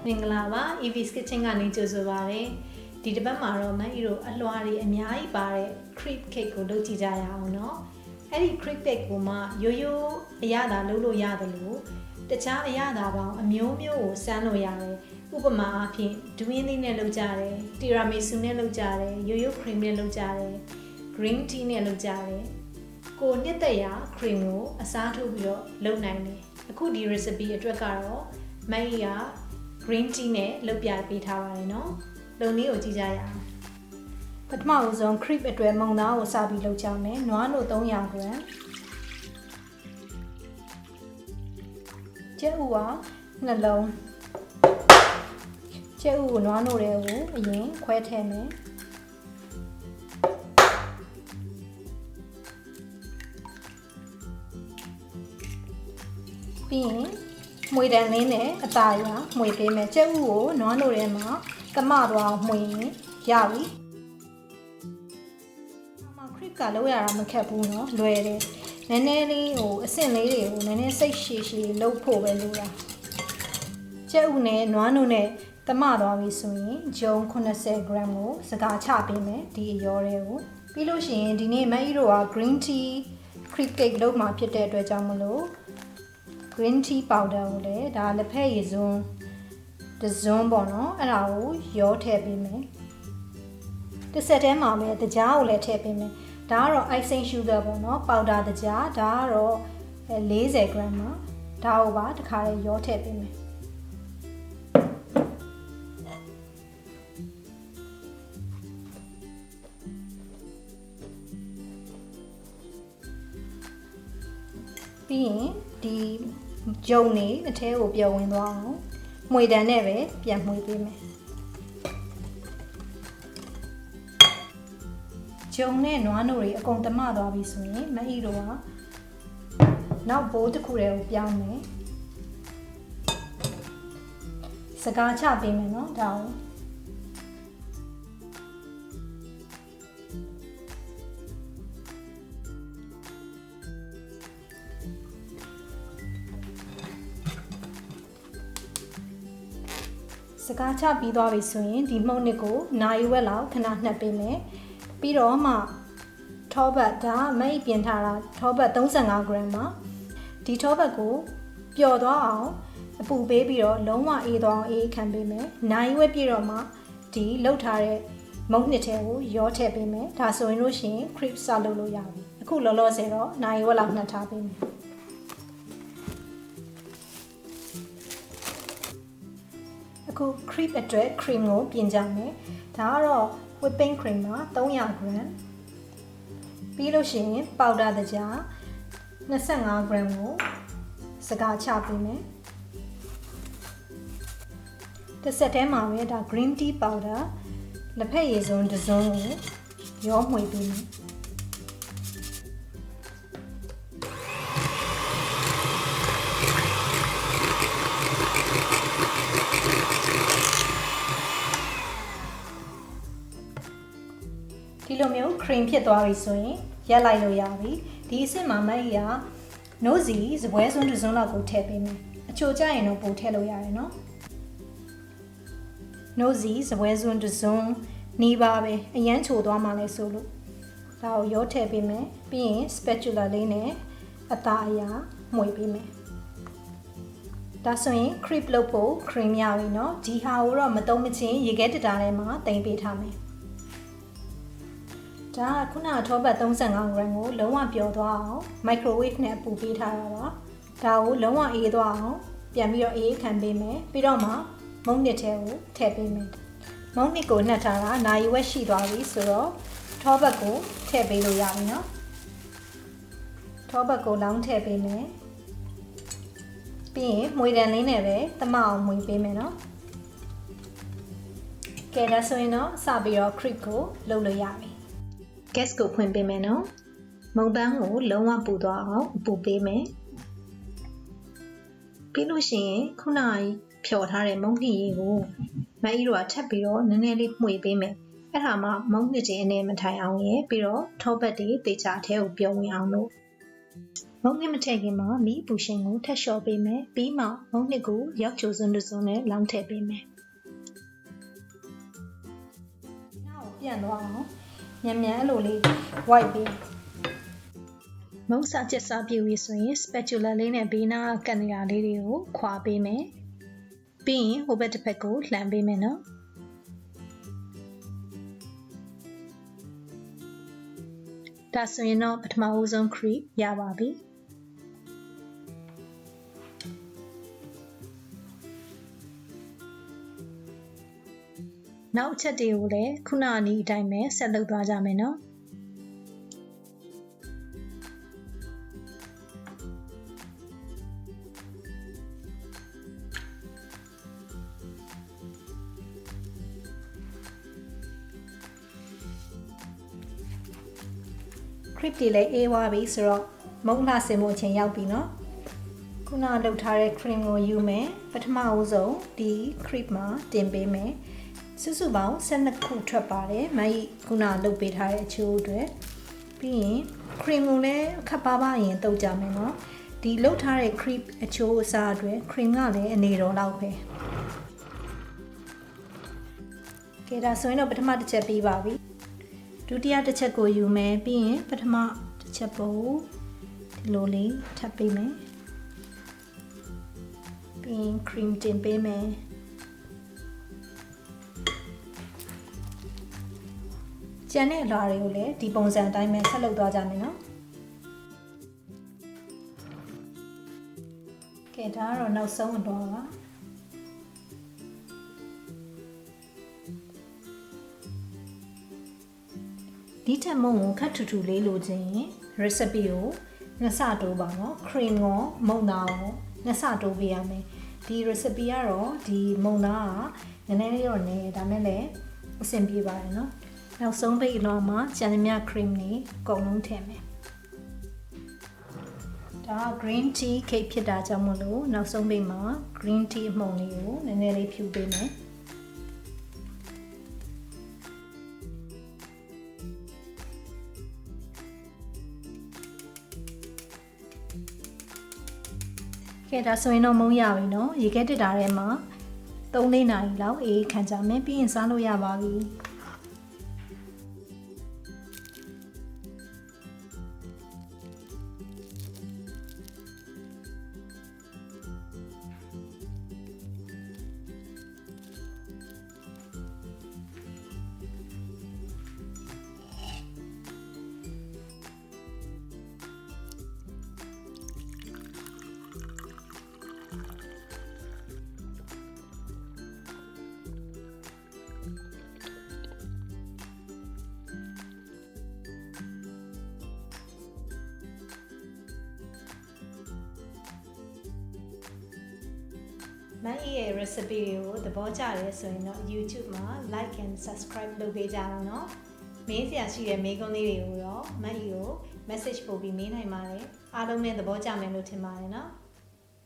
မင်္ဂလာပါ EV's Kitchen ကနေကြိုဆိုပါရစေဒီတစ်ပတ်မှာတော့မန်အီတို့အလွှာတွေအများကြီးပါတဲ့ crepe cake ကိုလုပ်ကြည့်ကြရအောင်เนาะအဲ့ဒီ crepe cake ကိုမှရိုးရိုးအရသာလုပ်လို့ရတယ်လို့တခြားအရသာပေါင်းအမျိုးမျိုးကိုစမ်းလို့ရတယ်ဥပမာအားဖြင့်ဒူးရင်းသီးနဲ့လုပ်ကြတယ်တီရာမီဆူနဲ့လုပ်ကြတယ်ရိုးရိုး cream နဲ့လုပ်ကြတယ် green tea နဲ့လုပ်ကြတယ်ကိုနှစ်သက်ရာ cream ကိုအစားထိုးပြီးတော့လုပ်နိုင်တယ်အခုဒီ recipe အတွက်ကတော့မန်အီကgreen tea နဲ့လုပ်ပြပေးထားပါတယ်เนาะလုံနည်းကိုကြည့်ကြရအောင်ပထမဆုံး crepe အတွက်မုံသားကိုစပြီးလုပ်ကြမယ်နွားနို့300 g ကျက်ဥကနှလုံးကျက်ဥကိုနွားနို့တွေကိုအရင်ခွဲထည့်မယ်ပြီးရင်မွေတန်လေးနဲ့အသားရမွေပေးမယ်ကျက်ဥကိုနွားနို့ထဲမှာကမသွားမွေရင်ရပြီခရစ်ကလောက်ရတာမခက်ဘူးเนาะလွယ်တယ်နည်းနည်းလေးဟိုအဆင့်လေးတွေကိုနည်းနည်းစိတ်ရှည်ရှည်လုပ်ဖို့ပဲလိုတာကျက်ဥနဲ့နွားနို့နဲ့ကမသွားပြီဆိုရင်ဂျုံ80 g ကိုစကားချပေးမယ်ဒီအရောတွေကိုပြီးလို့ရှိရင်ဒီနေ့မန်အီတို့က green tea crepe cake လုပ်မှာဖြစ်တဲ့အတွက်ကြောင့်မလို့ green tea powder ကိုလည်းဒါလက်ဖက်ရည်စွန်းတစ်စွန်းပေါ့နော်အဲ့ဒါကိုရောထည့်ပေးမယ်တစ်ဆက်တည်းမှာပဲတကြားကိုလည်းထည့်ပေးမယ်ဒါကတော့ icing sugar ပေါ့နော် powder တကြားဒါကတော့40 g ပါဒါကိုပါတစ်ခါလေးရောထည့်ပေးမယ်ပြီးရင်ဒီဂျုံနေအထဲကိုပြုံဝင်သွားအောင်မှွေတန်နဲ့ပဲပြန်မှွေပေးမယ်ဂျုံနဲ့နွားနို့တွေအကုန်သမသွားပြီဆိုရင်မအီတို့ကနောက်ဘိုးတစ်ခုတည်းကိုပြောင်းမယ်စကားချပေးမယ်နော်ဒါကိုစကားချပြီးသွားပြီဆိုရင်ဒီမှုန့်နစ်ကိုနိုင်ဝက်လောက်ခဏနှက်ပေးမယ်ပြီးတော့မှထောပတ်ဒါမိတ်ပြင်ထားတာထောပတ်35 g မှာဒီထောပတ်ကိုပျော်သွားအောင်အပူပေးပြီးတော့လုံးဝအေးသွားအောင်အေးခံပေးမယ်နိုင်ဝက်ပြည့်တော့မှဒီလှုပ်ထားတဲ့မုန့်နစ်ထဲကိုရောထည့်ပေးမယ်ဒါဆိုရင်လို့ရှိရင် crepe စလုပ်လို့ရပြီအခုလောလောဆယ်တော့နိုင်ဝက်လောက်နှက်ထားပေးမယ်အခု crepe အတွက် cream ကိုပြင်ကြမယ်ဒါကတော့ whipping cream မှာ300 g ပြီးလို့ရှိရင် powder တကြား25 g ကိုစကားချပေးမယ်တစ်ဆက်တည်းမှာပဲဒါ green tea powder လက်ဖက်ရည်စွန်းတစ်စုံကိုရောမှွေပေးမယ်ဒီလိုမျိုး cream ဖြစ်သွားပြီဆိုရင်ရက်လိုက်လို့ရပြီဒီအစ်စ်မှာမအီကနို့စီစပွဲစွန်းတစ်စုံလောက်ကိုထည့်ပေးမယ်အချိုကျရင်တော့ပို့ထည့်လို့ရတယ်နော်နို့စီစပွဲစွန်းတစ်စုံနီးပါပဲအရန်ချိုသွားမှလည်းဆိုလို့ဒါကိုရောထည့်ပေးမယ်ပြီးရင် spatula လေးနဲ့အသားအရာမှွေပေးမယ်ဒါဆိုရင် crepe လုပ်ဖို့ cream ရပြီเนาะဒီဟာကိုတော့မတုံးမချင်းရေခဲတတာထဲမှာတင်ပေးထားမယ်ဒါခုနထောပတ်35 g ကိုလုံးဝပျော်သွားအောင် microwave နဲ့ပူပေးထားတာပါဒါကိုလုံးဝအေးသွားအောင်ပြန်ပြီးတော့အေးခံပေးမယ်ပြီးတော့မှမုန့်နစ်ထဲကိုထည့်ပေးမယ်မုန့်နစ်ကိုနှက်ထားတာနိုင်ဝက်ရှိသွားပြီဆိုတော့ထောပတ်ကိုထည့်ပေးလို့ရပြီเนาะထောပတ်ကိုလောင်းထည့်ပေးမယ်ပြီးရင်မွေတန်လေးနဲ့ပဲသမအောင်မွေပေးမယ်เนาะကဲဒါဆိုရင်တော့စပြီးတော့ crepe ကိုလုပ်လို့ရပြီgas ကိုဖွင့်ပေးမယ်နော်မုံပန်းကိုလုံးဝပူသွားအောင်ပူပေးမယ်ပြီးလို့ရှိရင်ခုနကဖြော်ထားတဲ့မုံနှစ်ရည်ကိုမအီတို့ကထပ်ပြီးတော့နည်းနည်းလေးမှွေပေးမယ်အဲ့ဒါမှမုံနှစ်ချင်းအနေမထိုင်အောင်ရယ်ပြီးတော့ထောပတ်တွေတေချာအထဲကိုပြုံးဝင်အောင်လို့ မုံနစ်မထည့်ခင်မှာမီးပူရှင်ကိုထပ်လျှော်ပေးမယ်ပြီးမှမုံနစ်ကိုရောက်ချိုစွန်းတစ်စွန်းနဲ့လောင်းထည့်ပေးမယ်နောက်ပြန်သွားအောင်မြန်မြန်အဲ့လိုလေးဝိုက်ပေးမုံစာချက်စားပြည့်ပြီဆိုရင် spatula လေးနဲ့ဘေးနားကပ်နေတာလေးတွေကိုခွာပေးမယ်ပြီးရင်ဟိုဘက်တစ်ဖက်ကိုလှန်ပေးမယ်နော်ဒါဆိုရင်တော့ပထမဦးဆုံး crepe ရပါပြီနောက်အချက်တွေကိုလည်းခုနအနည်းအတိုင်းပဲဆက်လုပ်သွားကြမယ်နော်crepe တွေလည်းအေးသွားပြီဆိုတော့မုံလှစင်မှုအချိန်ရောက်ပြီเนาะခုနလုပ်ထားတဲ့ cream ကိုယူမယ်ပထမဦးဆုံးဒီ crepe မှာတင်ပေးမယ်စုစုပေါင်း12ခုထွက်ပါတယ်မကြီးခုနလုပ်ပေးထားတဲ့အချိုးအတွက်ပြီးရင် cream ကိုလည်းအခက်ပါးပါးရင်တုပ်ကြမယ်เนาะဒီလုပ်ထားတဲ့ crepe အချိုးအစားအတွက် cream ကလည်းအနေတော်လောက်ပဲကဲဒါဆိုရင်တော့ပထမတစ်ချက်ပြီးပါပြီဒုတိယတစ်ချက်ကိုယူမယ်ပြီးရင်ပထမတစ်ချက်ပုံဒီလိုလေးထပ်ပေးမယ်ပြီးရင် cream တင်ပေးမယ်ကျန်တဲ့အလွှာတွေကိုလည်းဒီပုံစံအတိုင်းပဲဆက်လုပ်သွားကြမယ်နော်ကဲဒါကတော့နောက်ဆုံးအလွှာပါဒီထက်မုံကိုခက်ထူထူလေးလိုချင်ရင် recipe ကိုနှစ်ဆတိုးပါနော် cream ရောမုံသားရောနှစ်ဆတိုးပေးရမယ်ဒီ recipe ကတော့ဒီမုံသားကနည်းနည်းလေးတော့နေဒါမဲ့လည်းအဆင်ပြေပါတယ်နော်နောက်ဆုံးပိတ်အလွှာမှာကျန်သမျှ cream တွေအကုန်လုံးထည့်မယ်ဒါ green tea cake ဖြစ်တာကြောင့်မလို့နောက်ဆုံးပိတ်မှာ green tea အမှုန်လေးကိုနည်းနည်းလေးဖြူပေးမယ်ကဲဒါဆိုရင်တော့မုံရပြီနော်ရေခဲတစ်တာထဲမှာ3-4 နာရီလောက်အေးခံကြမယ်ပြီးရင်စားလို့ရပါပြီမန်ရဲ့ recipe ကိုသဘောကျတယ်ဆိုရင်တော့ YouTube မှာ like and subscribe လုပ်ပေးကြအောင်နော်မေးစရာရှိတဲ့မေးခွန်းလေးတွေကိုတော့မန်ကို message ပို့ပြီးမေးနိုင်ပါတယ်အားလုံးနဲ့သဘောကျမယ်လို့ထင်ပါတယ်နော်